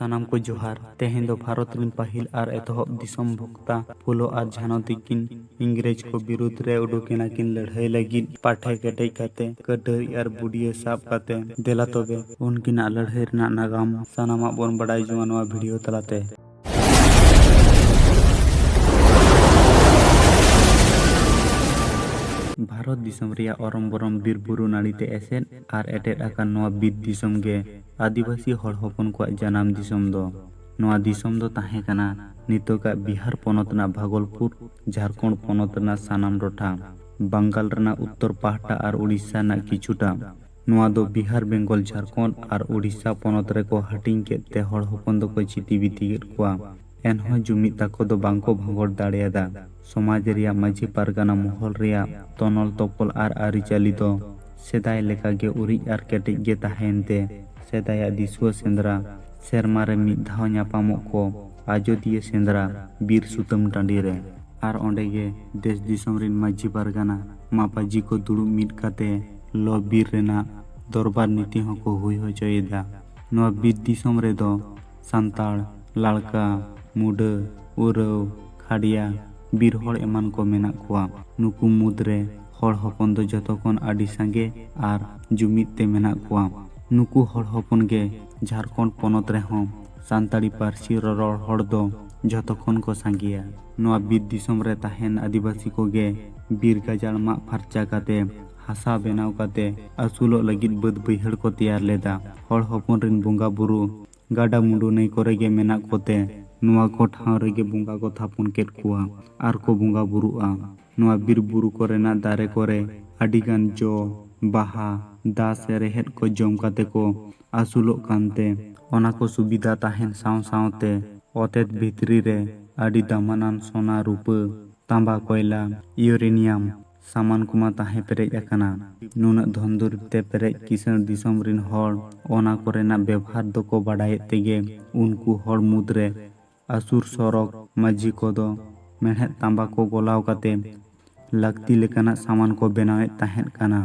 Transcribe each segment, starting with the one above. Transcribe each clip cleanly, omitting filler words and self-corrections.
सानाम को जोहार तेहें दो भारत रिन पाहिल आर एतहब दिसम भोक्ता फुलो आर झानो तिकिन इंग्रेज को विरुद्ध रे उडुकेना किन लड़ाई लगी पाठे केटे काते कटरी आर बुडिया साब काते देला तोबे उनकिन लड़ाई रना नागाम सानामा बोन बड़ाई जुआनवा video तलाते। Bharat दिसम Riya Aurum Baram Bir Buru नाड़ीते asset are एटेड आकान नवा बीर दिसम गे आदिवासी हड़ हपन को जनाम दिसम दो नवा दिसम दो ताहे कना नितोगा बिहार पोनत ना भागलपुर झारखंड पोनत ना सानाम रोठा बंगाल रना उत्तर पाहटा आर उड़ीसा ना किछुटा नवा दो बिहार बेंगल झारखंड आर उड़ीसा पोनत रे को हटिंग केते हड़ हपन दो को चिती बिती कोआ एनहो जुमिद ताको दो बांको भांगड़ दाड़ेयादा समाज रिया माझी पारगाना महल रिया तनल तपल आर आरिचाली दो सेदाय लेका गे उरी आर केटिक गे ताहेनते सेदाया दिसुआ सेंद्रा सेरमा रे मिद धाव न्यापामोग को आजोदिया सेंद्रा बीर सुतम टांडी रे आर ओंडे गे देश दिसम रिन माझी पारगाना मापाजी को दुड़ुब मिद काते लो बीर रेना दरबार नीति हको हुई होचोयेदा नवा बीर दिसम रे दो सांताड़ लाड़का मुडा उराव खाड़िया बीर हड़ एमान को मेना कोआ नुकु मुद्रे हड़ हपन दो जतोखन आडी सांगे आर जुमिद ते मेना कोआ नुकु हड़ हपन गे झारखंड पोनत रे हों सांताड़ी पारसी ररड़ हड़ दो जतोखन को सांगिया नवा बीर दिसम रे ताहेन आदिवासी को गे बीर गाजाड़ मा फारचा काते हासा बेनाव काते आसुलो लगिद बद बैहड़ को तैयार लेदा हड़ हपन रिन बोंगा बुरु गाडा मुंडू नई करे गे मेना कोते नुआ को ठाव रेगे बुंगा को थापुन केट कुआ आर को बुंगा बुरुआ नुआ बीर बुरु कोरेना दारे कोरे आडिगान जो बाहा दा से रेहेद को जम काते को आसुलो कांते ओना को सुविधा ताहेन साव सावते ओतेत भितरी रे आडी दामानान सोना रूप तांबा कोयला यूरेनियम सामान कुमा ताहे पेरेज अकाना नुना धंदुर ते पेरेज किसान दिसम रिन हड़ ओना कोरेना व्यवहार दो को बाडाये तेगे उनको हड़ मुद्रे आसुर सरक माझी कोदो मेहनत तांबा को गोलाव काते लगती लेकाना सामान को बनावे ताहेन काना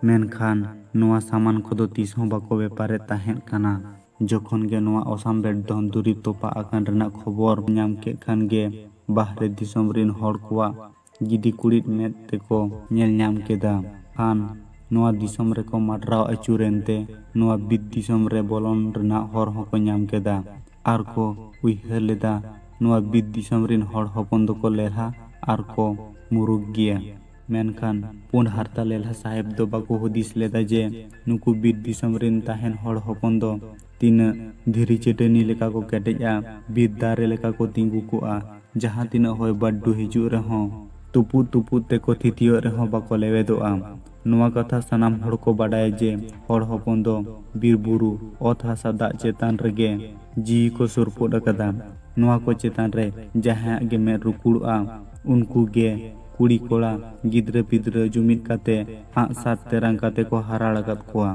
मेनखान नोआ सामान कोदो तीसों बाको व्यापारे ताहेन काना जखन गे नोआ ओसाम बेड धंदुरी तोपा आकान रना खबर ᱧᱟᱢ के खान गे बाहरे दिसम रिन हड़ कोआ गिदी कुड़ित मेद तेको नेल ᱧᱟᱢ केदा खान नोआ दिसम रे को माडराव अचुरेनते नोआ बीर दिसम रे बोलन रना हर हको ᱧᱟᱢ केदा आर को उइहर लेदा नोआ बीर दिसम रिन हड़ हपन दो को लेहा आर को मुरुग गिया मेनखान पुन हारता लेला साहेब दो बाको हुदिस लेदा जे नुकु बीर दिसम रिन ताहेन हड़ हपन दो तीन धीरी चेटनी लेका को केटेजा बीर दारे लेका को तिंगु कोआ जहां तीना होय बड्डू हिजु रहो तुपु तुपु ते को थितियो रहो बाको लेवेदोआ नोआ कथा सनाम हड़ को बाडाय जे हड़ हपन दो बीर बुरु ओत हासा दाग चेतान रेगे जी को सुरपुद अकदा नोआ को चेतान रे जहां गे में रुकुड़आ उनको गे कुड़ी कोड़ा गिद्रे पिद्रे जुमिद काते आग सात तेरांग काते को हारा लगत कोआ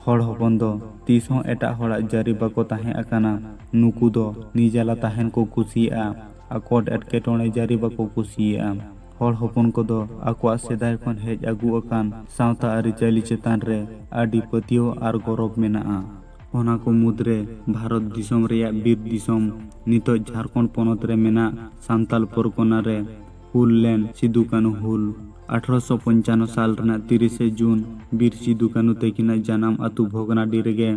हड़ हपन दो तीसों एटा हड़ा जारी बाको ताहे अकाना नुकु दो निजाला ताहेन को कुसिया आकोट एटकेटोने जारी बाको कुसिया हड़ हपन को दो आकुआ सेदाय खन हेज आगु अकान सावता आरिचाली चेतान रे आडी पतियो आर गौरव मेनाआ ओना को मुद्रे भारत दिसम रेया बीर दिसम नितो झारखंड पोनत रे मेना सांताल परगना रे हुल लेन सिदु कानु हुल 1855 साल रना 30 जून बीर सिदु कानु तेकिना जनाम आतु भोगनाडी रेगे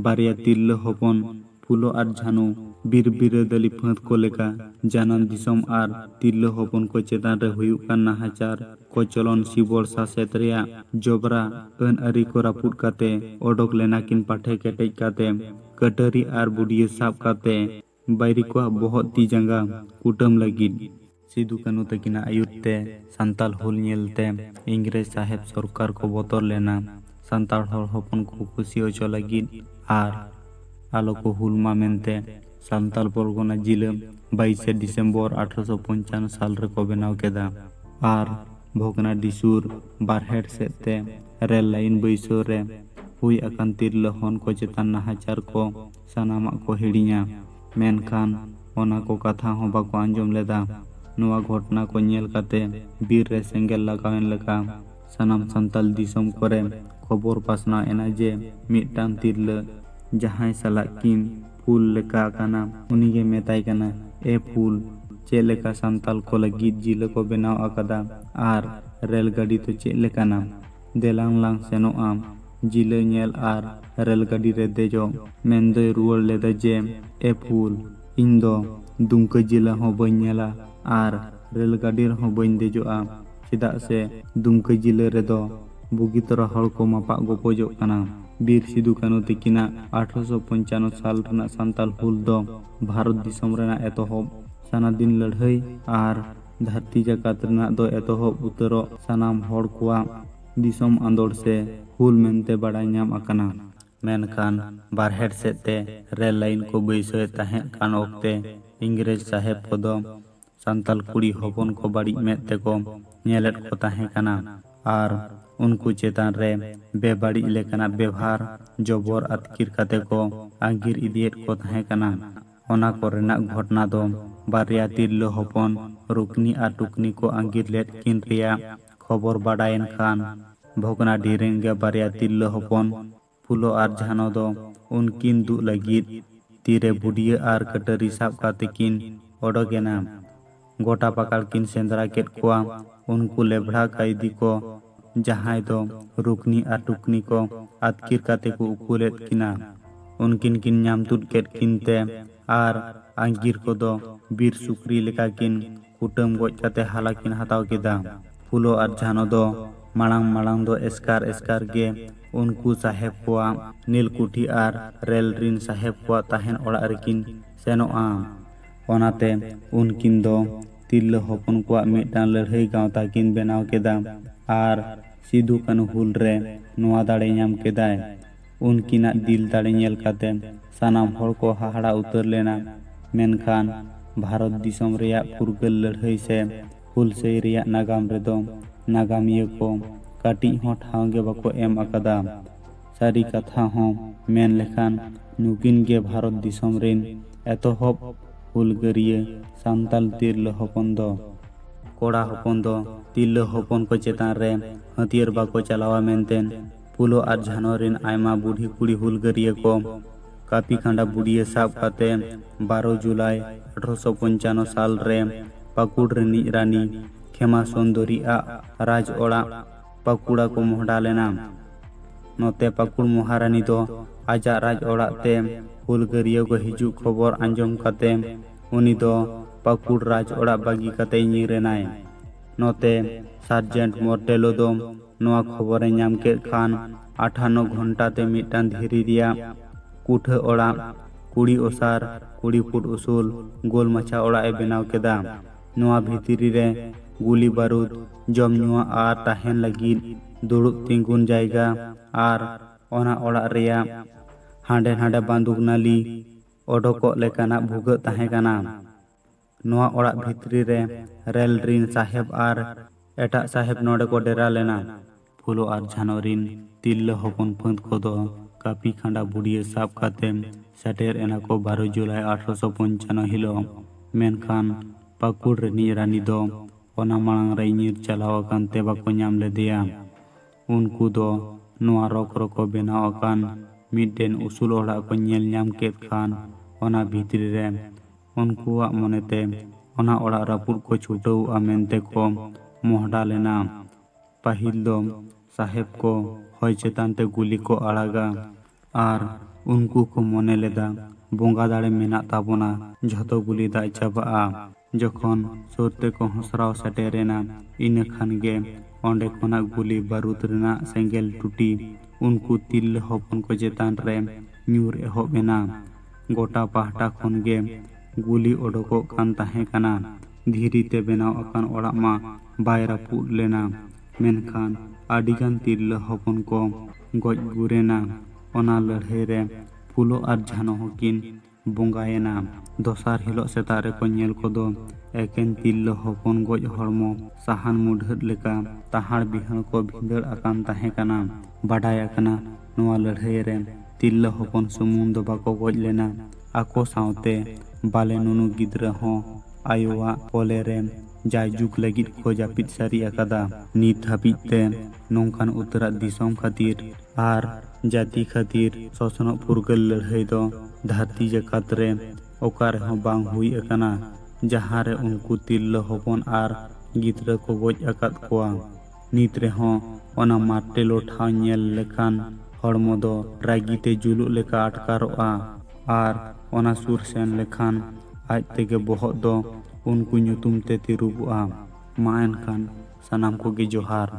बारिया तिरला हपन फुलो आर झानु बीर बिरादली फांत को लेका जानम दिसम आर तिरला हपन को चेतान रे हुयुक कान नाहाचार को चलन सिबोल सासेत रेया जोबरा अन अरी को रापुट काते ओडोक लेना किन पाठे केटेज काते कटरी आर बुडिया साब काते बायरी को बहुत ती जंगा कुटम लगिद सिदु कानु तकिना आयुते सांताल हुल नेलते इंग्रेज साहेब सरकार को बतर लेना सांताल हड़ हपन को खुशी होचो लगिद आर आलो को हुलमा मेनते सांताल परगना जिला 22 दिसंबर 1855 साल रे को बनाव केदा आर भोगना दिसुर बारहेड सेते रेल लाइन बैसो रे हुई अकान तिरला हन को चेतान नाहाचार को सानामा को हिड़िया मेनखान ओना को कथा हो बाको आंजम लेदा नोआ घटना को नेल काते बीर रे सेंगेल लगावेन लगा सनाम सांताल दिसम करे खबर पासना एना जे मिटान तिरला जहां साला किन ᱯᱷᱩᱞ ᱞᱮᱠᱟ ᱠᱟᱱᱟ, ᱩᱱᱤᱜᱮ ᱢᱮᱛᱟᱭ ᱠᱟᱱᱟ, ᱮ ᱯᱷᱩᱞ, ᱪᱮᱫ ᱞᱮᱠᱟ ᱥᱟᱱᱛᱟᱞ ᱠᱚ ᱞᱟᱹᱜᱤᱫ ᱡᱤᱞᱟᱹ ᱠᱚ ᱵᱮᱱᱟᱣ ᱟᱠᱟᱫᱟ ᱟᱨ ᱨᱮᱹᱞ ᱜᱟᱹᱰᱤ ᱫᱚ ᱪᱮᱫ ᱞᱮᱠᱟᱱᱟ? ᱫᱮᱞᱟᱝ ᱞᱟᱝ ᱥᱮᱱᱚᱜᱼᱟ ᱡᱤᱞᱟᱹ ᱧᱮᱞ ᱟᱨ ᱨᱮᱹᱞ ᱜᱟᱹᱰᱤ ᱨᱮ ᱫᱮᱡᱚᱜ᱾ ᱢᱮᱱᱫᱚᱭ ᱨᱩᱣᱟᱹᱲ ᱞᱮᱫᱟ ᱡᱮ, ᱮ ᱯᱷᱩᱞ, ᱤᱧ ᱫᱚ ᱫᱩᱢᱠᱟᱹ ᱡᱤᱞᱟᱹ ᱦᱚᱸ ᱵᱟᱹᱧ ᱧᱮᱞᱟ ᱟᱨ ᱨᱮᱹᱞ ᱜᱟᱹᱰᱤ ᱨᱮᱦᱚᱸ ᱵᱟᱹᱧ ᱫᱮᱡᱚᱜᱼᱟ, ᱪᱮᱫᱟᱜ ᱥᱮ ᱫᱩᱢᱠᱟᱹ ᱡᱤᱞᱟᱹ ᱨᱮᱫᱚ ᱵᱩᱜᱤ ᱛᱚᱨᱟ ᱦᱚᱲ ᱠᱚ ᱢᱟᱯᱟᱜ ᱜᱚᱯᱚᱡᱚᱜ ᱠᱟᱱᱟ᱾ ᱵᱤᱨ ᱥᱤᱫᱩ ᱠᱟᱹᱱᱩ ᱛᱟᱹᱠᱤᱱᱟᱜ 1855 ᱥᱟᱞ ᱨᱮᱱᱟᱜ ᱥᱟᱱᱛᱟᱞ ᱦᱩᱞ ᱫᱚ ᱵᱷᱟᱨᱚᱛ ᱫᱤᱥᱚᱢ ᱨᱮᱱᱟᱜ ᱮᱛᱚᱦᱚᱵ ᱥᱟᱱᱟᱫᱤᱱ ᱞᱟᱹᱲᱦᱟᱹᱭ ᱟᱨ ᱫᱷᱟᱹᱨᱛᱤ ᱡᱟᱠᱟᱛ ᱨᱮᱱᱟᱜ ᱫᱚ ᱮᱛᱚᱦᱚᱵ ᱩᱛᱟᱹᱨᱚᱜ ᱥᱟᱱᱟᱢ ᱦᱚᱲ ᱠᱚᱣᱟᱜ ᱫᱤᱥᱚᱢ ᱟᱸᱫᱳᱲ ᱥᱮ ᱦᱩᱞ ᱢᱮᱱᱛᱮ ᱵᱟᱲᱟᱭ ᱧᱟᱢ ᱟᱠᱟᱱᱟ᱾ ᱢᱮᱱᱠᱷᱟᱱ ᱵᱟᱨᱦᱮᱲ ᱥᱮᱫ ᱛᱮ ᱨᱮᱹᱞ ᱞᱟᱭᱤᱱ ᱠᱚ ᱵᱟᱹᱭᱥᱟᱹᱣᱮᱫ ᱛᱟᱦᱮᱸ ᱠᱟᱱ ᱚᱠᱛᱮ ᱤᱝᱨᱮᱡᱽ ᱥᱟᱦᱮᱵᱽ ᱠᱚᱫᱚ ᱥᱟᱱᱛᱟᱞ ᱠᱩᱲᱤ ᱦᱚᱯᱚᱱ ᱠᱚ ᱵᱟᱹᱲᱤᱡ ᱢᱮᱫ ᱛᱮᱠᱚ ᱧᱮᱞᱮᱫ ᱠᱚ ᱛᱟᱦᱮᱸ ᱠᱟᱱᱟ ᱟᱨ ᱩᱱᱠᱩ ᱪᱮᱛᱟᱱ ᱨᱮ ᱵᱮᱵᱟᱹᱲᱤᱡ ᱞᱮᱠᱟᱱᱟᱜ ᱵᱮᱵᱷᱟᱨ ᱡᱚᱵᱚᱨ ᱟᱹᱛᱠᱤᱨ ᱠᱟᱛᱮ ᱠᱚ ᱟᱸᱜᱤᱨ ᱤᱫᱤᱭᱮᱫ ᱠᱚ ᱛᱟᱦᱮᱸ ᱠᱟᱱᱟ᱾ ᱚᱱᱟ ᱠᱚᱨᱮᱱᱟᱜ ᱜᱷᱚᱴᱚᱱᱟ ᱫᱚ ᱵᱟᱨᱭᱟ ᱛᱤᱨᱞᱟᱹ ᱦᱚᱯᱚᱱ ᱨᱩᱠᱱᱤ ᱟᱨ ᱴᱩᱠᱱᱤ ᱠᱚ ᱟᱸᱜᱤᱨ ᱞᱮᱫ ᱠᱤᱱ ᱨᱮᱭᱟᱜ ᱠᱷᱚᱵᱚᱨ ᱵᱟᱰᱟᱭᱮᱱ ᱠᱷᱟᱱ ᱵᱷᱚᱜᱽᱱᱟᱰᱤ ᱨᱮᱱ ᱜᱮ ᱵᱟᱨᱭᱟ ᱛᱤᱨᱞᱟᱹ ᱦᱚᱯᱚᱱ ᱯᱷᱩᱞᱳ ᱟᱨ ᱡᱷᱟᱱᱚ ᱫᱚ ᱩᱱᱠᱤᱱ ᱫᱩᱜ ᱞᱟᱹᱜᱤᱫ ᱛᱤᱨᱮ ᱵᱩᱰᱭᱟᱹ ᱟᱨ ᱠᱟᱹᱴᱟᱹᱨᱤ ᱥᱟᱵ ᱠᱟᱛᱮ ᱠᱤᱱ ᱚᱰᱚᱠᱮᱱᱟ᱾ ᱜᱚᱴᱟ ᱯᱟᱠᱟᱲ ᱠᱤᱱ ᱥᱮᱸᱫᱽᱨᱟ ᱠᱮᱫ ᱠᱚᱣᱟ ᱩᱱᱠᱩ ᱞᱮᱵᱲᱟ ᱠᱟᱭᱫᱤ ᱠᱚ, ᱡᱟᱦᱟᱸᱭ ᱫᱚ ᱨᱩᱠᱱᱤ ᱟᱨ ᱴᱩᱠᱱᱤ ᱠᱚ ᱟᱹᱛᱠᱤᱨ ᱠᱟᱛᱮ ᱠᱚ ᱩᱠᱩ ᱞᱮᱫ ᱠᱤᱱᱟ᱾ ᱩᱱᱠᱤᱱ ᱠᱤᱱ ᱧᱟᱢ ᱛᱩᱫ ᱠᱮᱫ ᱠᱤᱱᱛᱮ ᱟᱨ ᱟᱸᱜᱤᱨ ᱠᱚᱫᱚ ᱵᱤᱨ ᱥᱩᱠᱨᱤ ᱞᱮᱠᱟ ᱠᱤᱱ ᱠᱩᱴᱟᱹᱢ ᱜᱚᱡ ᱠᱟᱛᱮ ᱦᱟᱞᱟ ᱠᱤᱱ ᱦᱟᱛᱟᱣ ᱠᱮᱫᱟ᱾ ᱯᱷᱩᱞᱳ ᱟᱨ ᱡᱷᱟᱱᱚ ᱫᱚ ᱢᱟᱲᱟᱝ ᱫᱚ ᱮᱥᱠᱟᱨ ᱜᱮ ᱩᱱᱠᱩ ᱥᱟᱦᱮᱵᱽ ᱠᱚᱣᱟᱜ ᱱᱤᱞᱠᱩᱴᱷᱤ ᱟᱨ ᱨᱮᱹᱞ ᱨᱤᱱ ᱥᱟᱦᱮᱵᱽ ᱠᱚᱣᱟᱜ ᱛᱟᱦᱮᱱ ᱚᱲᱟᱜ ᱨᱮᱠᱤᱱ ᱥᱮᱱᱚᱜᱼᱟ᱾ ᱚᱱᱟᱛᱮ ᱩᱱᱠᱤᱱ ᱫᱚ ᱛᱤᱨᱞᱟᱹ ᱦᱚᱯᱚᱱ ᱠᱚᱣᱟᱜ ᱢᱤᱫᱴᱟᱝ ᱞᱟᱹᱲᱦᱟᱹᱭ ᱜᱟᱶᱛᱟ ᱠᱤᱱ ᱵᱮᱱᱟᱣ ᱠᱮᱫᱟ ᱟᱨ ᱥᱤᱫᱩ ᱠᱟᱹᱱᱩ ᱦᱩᱞ ᱨᱮ ᱱᱚᱣᱟ ᱫᱟᱲᱮ ᱧᱟᱢ ᱠᱮᱫᱟᱭ᱾ ᱩᱱᱠᱤᱱᱟᱜ ᱫᱤᱞ ᱫᱟᱲᱮ ᱧᱮᱞ ᱠᱟᱛᱮ ᱥᱟᱱᱟᱢ ᱦᱚᱲ ᱠᱚ ᱦᱟᱦᱟᱲᱟ ᱩᱛᱟᱹᱨ ᱞᱮᱱᱟ᱾ ᱢᱮᱱᱠᱷᱟᱱ ᱵᱷᱟᱨᱚᱛ ᱫᱤᱥᱚᱢ ᱨᱮᱭᱟᱜ ᱯᱷᱩᱨᱜᱟᱹᱞ ᱞᱟᱹᱲᱦᱟᱹᱭ ᱥᱮ ᱦᱩᱞᱥᱟᱹᱭ ᱨᱮᱭᱟᱜ ᱱᱟᱜᱟᱢ ᱨᱮᱫᱚ ᱱᱟᱜᱟᱢᱤᱭᱟᱹ ᱠᱚ ᱠᱟᱹᱴᱤᱡ ᱦᱚᱸ ᱴᱷᱟᱶ ᱜᱮ ᱵᱟᱠᱚ ᱮᱢ ᱟᱠᱟᱫᱟ᱾ ᱥᱟᱹᱨᱤ ᱠᱟᱛᱷᱟ ᱦᱚᱸ ᱢᱮᱱ ᱞᱮᱠᱷᱟᱱ ᱱᱩᱠᱤᱱ ᱜᱮ ᱵᱷᱟᱨᱚᱛ ᱫᱤᱥᱚᱢ ᱨᱮᱱ ᱮᱛᱚᱦᱚᱵ ᱦᱩᱞᱜᱟᱹᱨᱤᱭᱟᱹ ᱥᱟᱱᱛᱟᱞ ᱛᱤᱨᱞᱟᱹ ᱦᱚᱯᱚᱱ ᱫᱚ᱾ ᱠᱚᱲᱟ ᱦᱚᱯᱚᱱ ᱫᱚ ᱛᱤᱨᱞᱟᱹ ᱦᱚᱯᱚᱱ ᱠᱚ ᱪᱮᱛᱟᱱ ᱨᱮ ᱦᱟᱹᱛᱭᱟᱹᱨ ᱵᱟᱠᱚ ᱪᱟᱞᱟᱣᱟ ᱢᱮᱱᱛᱮ ᱯᱷᱩᱞᱳ ᱟᱨ ᱡᱷᱟᱱᱚ ᱨᱮᱱ ᱟᱭᱢᱟ ᱵᱩᱰᱷᱤ ᱠᱩᱲᱤ ᱦᱩᱞᱜᱟᱹᱨᱤᱭᱟᱹ ᱠᱚ ᱠᱟᱹᱯᱤ ᱠᱷᱟᱸᱰᱟ ᱵᱩᱰᱭᱟᱹ ᱥᱟᱵ ᱠᱟᱛᱮ 12 ᱡᱩᱞᱟᱭ 1855 ᱥᱟᱞ ᱨᱮ ᱯᱟᱹᱠᱩᱲ ᱨᱤᱱᱤᱡ ᱨᱟᱱᱤ ᱠᱷᱮᱢᱟ ᱥᱩᱱᱫᱚᱨᱤ ᱟᱜ ᱨᱟᱡᱽ ᱚᱲᱟᱜ ᱯᱟᱹᱠᱩᱲᱟ ᱠᱚ ᱢᱚᱦᱰᱟ ᱞᱮᱱᱟ᱾ ᱱᱚᱛᱮ ᱯᱟᱹᱠᱩᱲ ᱢᱚᱦᱟᱨᱟᱱᱤ ᱫᱚ ᱟᱡᱟᱜ ᱨᱟᱡᱽ ᱚᱲᱟᱜ ᱛᱮ ᱦᱩᱞᱜᱟᱹᱨᱤᱭᱟᱹ ᱠᱚ ᱦᱤᱡᱩᱜ ᱠᱷᱚᱵᱚᱨ ᱟᱸᱡᱚᱢ ᱠᱟᱛᱮ ᱩᱱᱤ ᱫᱚ ᱯᱟᱹᱠᱩᱲ ᱨᱟᱡᱽ ᱚᱲᱟᱜ ᱵᱟᱹᱜᱤ ᱠᱟᱛᱮ ᱧᱤᱨ ᱮᱱᱟᱭ᱾ ᱱᱚᱛᱮ ᱥᱟᱨᱡᱮᱱᱴ ᱢᱚᱨᱴᱮᱞᱳ ᱫᱚ ᱱᱚᱣᱟ ᱠᱷᱚᱵᱚᱨᱮᱧᱟᱢ ᱠᱮᱫ ᱠᱷᱟᱱ 58 ᱜᱷᱚᱱᱴᱟ ᱛᱮ ᱢᱤᱫᱴᱟᱝ ᱫᱷᱤᱨᱤ ᱨᱮᱭᱟᱜ ᱠᱩᱴᱷᱟᱹ ᱚᱲᱟᱜ 20 ᱚᱥᱟᱨ 20 ᱯᱷᱩᱴ ᱩᱥᱩᱞ ᱜᱳᱞ ᱢᱟᱪᱷᱟ ᱚᱲᱟᱜ ᱮ ᱵᱮᱱᱟᱣ ᱠᱮᱫᱟ᱾ ᱱᱚᱣᱟ ᱵᱷᱤᱛᱨᱤ ᱨᱮ ᱜᱩᱞᱤ ᱵᱟᱹᱨᱩᱫ, ᱡᱚᱢ ᱧᱩᱣᱟᱜ ᱟᱨ ᱛᱟᱦᱮᱱ ᱞᱟᱹᱜᱤᱫ ᱫᱩᱲᱩᱵ ᱛᱤᱸᱜᱩᱱ ᱡᱟᱭᱜᱟ ᱟᱨ ᱚᱱᱟ ᱚᱲᱟᱜ ᱨᱮᱭᱟᱜ ᱦᱟᱸᱰᱮ ᱱᱟᱰᱮ ᱵᱟᱸᱫᱩᱠ ᱱᱟᱹᱞᱤ ᱚᱰᱚᱠᱚᱜ ᱞᱮᱠᱟᱱᱟᱜ ᱵᱷᱩᱜᱟᱹᱜ ᱛᱟᱦᱮᱸ ᱠᱟᱱᱟ᱾ ᱱᱚᱣᱟ ᱚᱲᱟᱜ ᱵᱷᱤᱛᱨᱤ ᱨᱮ ᱨᱮᱹᱞ ᱨᱤᱱ ᱥᱟᱦᱮᱵᱽ ᱟᱨ ᱮᱴᱟᱜ ᱥᱟᱦᱮᱵᱽ ᱱᱚᱰᱮ ᱠᱚ ᱰᱮᱨᱟ ᱞᱮᱱᱟ᱾ ᱯᱷᱩᱞᱳ ᱟᱨ ᱡᱷᱟᱱᱚ ᱨᱤᱱ ᱛᱤᱨᱞᱟᱹ ᱦᱚᱯᱚᱱ ᱯᱷᱟᱹᱫ ᱠᱚᱫᱚ ᱠᱟᱹᱯᱤ ᱠᱷᱟᱸᱰᱟ ᱵᱩᱰᱭᱟᱹ ᱥᱟᱵ ᱠᱟᱛᱮ ᱥᱮᱴᱮᱨ ᱮᱱᱟ ᱠᱚ 12 ᱡᱩᱞᱟᱭ 1855 ᱦᱤᱞᱳᱜ᱾ ᱢᱮᱱᱠᱷᱟᱱ ᱯᱟᱹᱠᱩᱲ ᱨᱤᱱᱤᱡ ᱨᱟᱱᱤ ᱫᱚ ᱚᱱᱟ ᱢᱟᱲᱟᱝ ᱨᱮᱭ ᱧᱤᱨ ᱪᱟᱞᱟᱣ ᱟᱠᱟᱱ ᱛᱮ ᱵᱟᱠᱚ ᱧᱟᱢ ᱞᱮᱫᱮᱭᱟ᱾ ᱩᱱᱠᱩ ᱫᱚ ᱱᱚᱣᱟ ᱨᱚᱠᱚ ᱵᱮᱱᱟᱣ ᱟᱠᱟᱱ ᱢᱤᱫᱴᱮᱱ ᱩᱥᱩᱞ ᱚᱲᱟᱜ ko ᱧᱮᱞ ᱧᱟᱢ ᱠᱮᱫ ᱠᱷᱟᱱ ᱚᱱᱟ ᱵᱷᱤᱛᱨᱤ ᱨᱮ ᱩᱱᱠᱩᱣᱟᱜ ᱢᱚᱱᱮᱛᱮ ᱚᱱᱟ ᱚᱲᱟᱜ ᱨᱟᱹᱯᱩᱫ ᱠᱚ ᱪᱷᱩᱴᱟᱹᱣᱼᱟ ᱢᱮᱱᱛᱮ ᱠᱚ ᱢᱚᱦᱰᱟ ᱞᱮᱱᱟ᱾ ᱯᱟᱹᱦᱤᱞ ᱫᱚ ᱥᱟᱦᱮᱵᱽ ᱠᱚ ᱦᱚᱭ ᱪᱮᱛᱟᱱ ᱛᱮ ᱜᱩᱞᱤ ᱠᱚ ᱟᱲᱟᱜᱟ ᱟᱨ ᱩᱱᱠᱩ ko ᱢᱚᱱᱮ ᱞᱮᱫᱟ ᱵᱚᱸᱜᱟ ᱫᱟᱲᱮ ᱢᱮᱱᱟᱜ ᱛᱟᱵᱚᱱᱟ, ᱡᱷᱚᱛᱚ ᱜᱩᱞᱤ ᱫᱟᱜ ᱪᱟᱵᱟᱜᱼᱟ᱾ ᱡᱚᱠᱷᱚᱱ ᱥᱩᱨ ᱛᱮᱠᱚ ᱦᱚᱸᱥᱨᱟᱣ ᱥᱮᱴᱮᱨᱮᱱᱟ ᱤᱱᱟᱹ ᱠᱷᱟᱱ ᱜᱮ ᱚᱸᱰᱮ ᱠᱷᱚᱱᱟᱜ ᱜᱩᱞᱤ ᱵᱟᱹᱨᱩᱫ ᱨᱮᱱᱟᱜ ᱥᱮᱸᱜᱮᱞ ᱴᱩᱴᱤ ᱩᱱᱠᱩ ᱛᱤᱨᱞᱟᱹ ᱦᱚᱯᱚᱱ ko ᱪᱮᱛᱟᱱ ᱨᱮ ᱧᱩᱨ ᱮᱦᱚᱵ ᱮᱱᱟ᱾ ᱜᱚᱴᱟ ᱯᱟᱦᱴᱟ ᱠᱷᱚᱱ ᱜᱮ ᱜᱩᱞᱤ ᱚᱰᱚᱠᱚᱜ ᱠᱟᱱ ᱛᱟᱦᱮᱸ ᱠᱟᱱᱟ᱾ ᱫᱷᱤᱨᱤ ᱛᱮ ᱵᱮᱱᱟᱣ ᱟᱠᱟᱱ ᱚᱲᱟᱜ ᱢᱟ ᱵᱟᱭ ᱨᱟᱹᱯᱩᱫ ᱞᱮᱱᱟ, ᱢᱮᱱᱠᱷᱟन ᱟᱹᱰᱤᱜᱟᱱ ᱛᱤᱨᱞᱟᱹ ᱦᱚᱯᱚᱱ ᱠᱚ ᱜᱚᱡ ᱜᱩᱨᱮᱱᱟ᱾ ᱚᱱᱟ ᱞᱟᱹᱲᱦᱟᱹᱭ ᱨᱮ ᱯᱷᱩᱞᱳ ᱟᱨ ᱡᱷᱟᱱᱚ ᱦᱚᱸᱠᱤᱱ ᱵᱚᱸᱜᱟᱭᱮᱱᱟ᱾ ᱫᱚᱥᱟᱨ ᱦᱤᱞᱳᱜ ᱥᱮᱛᱟᱜ ᱨᱮᱠᱚ ᱧᱮᱞ ᱠᱚᱫᱚ ᱮᱠᱮᱱ ᱛᱤᱨᱞᱟᱹ ᱦᱚᱯᱚᱱ ᱜᱚᱡ ᱦᱚᱲᱢᱚ ᱥᱟᱦᱟᱱ ᱢᱩᱰᱷᱟᱹᱫ ᱞᱮᱠᱟ ᱛᱟᱦᱟᱲ ᱵᱤᱦᱟᱹᱲ ᱠᱚ ᱵᱷᱤᱸᱫᱟᱹᱲ ᱟᱠᱟᱱ ᱛᱟᱦᱮᱸ ᱠᱟᱱᱟ᱾ ᱵᱟᱰᱟᱭ ᱟᱠᱟᱱᱟ ᱱᱚᱣᱟ ᱞᱟᱹᱲᱦᱟᱹᱭ ᱨᱮ ᱛᱤᱨᱞᱟᱹ ᱦᱚᱯᱚᱱ ᱥᱩᱢᱩᱝ ᱫᱚ ᱵᱟᱠᱚ ᱜᱚᱡ ᱞᱮᱱᱟ, ᱟᱠᱚ ᱥᱟᱶᱛᱮ ᱵᱟᱞᱮ ᱱᱩᱱᱩ ᱜᱤᱫᱽᱨᱟᱹ ᱦᱚᱸ ᱟᱭᱳᱣᱟᱜ ᱠᱚᱞᱮ ᱨᱮ ᱡᱟᱭᱡᱩᱜᱽ ᱞᱟᱹᱜᱤᱫ ᱠᱚ ᱡᱟᱹᱯᱤᱫ ᱥᱟᱹᱨᱤ ᱟᱠᱟᱫᱟ᱾ ᱱᱤᱛ ᱦᱟᱹᱵᱤᱡ ᱛᱮ ᱱᱚᱝᱠᱟᱱ ᱩᱛᱟᱹᱨᱟᱜ ᱫᱤᱥᱚᱢ ᱠᱷᱟᱹᱛᱤᱨ ᱟᱨ ᱡᱟᱹᱛᱤ ᱠᱷᱟᱹᱛᱤᱨ ᱥᱚᱥᱱᱚᱜ ᱯᱷᱩᱨᱜᱟᱹᱞ ᱞᱟᱹᱲᱦᱟᱹᱭ ᱫᱚ ᱫᱷᱟᱹᱨᱛᱤ ᱡᱟᱠᱟᱛ ᱨᱮ ᱚᱠᱟ ᱨᱮᱦᱚᱸ ᱵᱟᱝ ᱦᱩᱭ ᱟᱠᱟᱱᱟ ᱡᱟᱦᱟᱸ ᱨᱮ ᱩᱱᱠᱩ ᱛᱤᱨᱞᱟᱹ ᱦᱚᱯᱚᱱ ᱟᱨ ᱜᱤᱫᱽᱨᱟᱹ ᱠᱚ ᱜᱚᱡ ᱟᱠᱟᱫ ᱠᱚᱣᱟ᱾ ᱱᱤᱛ ᱨᱮᱦᱚᱸ ᱚᱱᱟ ᱢᱟᱨᱴᱮᱞᱳ ᱴᱷᱟᱶ ᱧᱮᱞ ᱞᱮᱠᱷᱟᱱ ᱦᱚᱲᱢᱚ ᱫᱚ ᱨᱟᱹᱜᱤᱛᱮ ᱡᱩᱞᱩᱜ ᱞᱮᱠᱟ ᱟᱴᱠᱟᱨᱚᱜᱼᱟ ᱟᱨ ᱚᱱᱟ ᱥᱩᱨ ᱥᱮᱱ ᱞᱮᱠᱷᱟᱱ ᱟᱡ ᱛᱮᱜᱮ ᱵᱚᱦᱚᱜ ᱫᱚ ᱩᱱᱠᱩ ᱧᱩᱛᱩᱢ ᱛᱮ ᱛᱤᱨᱩᱵᱚᱜᱼᱟ᱾ ᱢᱟ ᱮᱱᱠᱷᱟᱱ ᱥᱟᱱᱟᱢ ᱠᱚᱜᱮ ᱡᱚᱦᱟᱨ᱾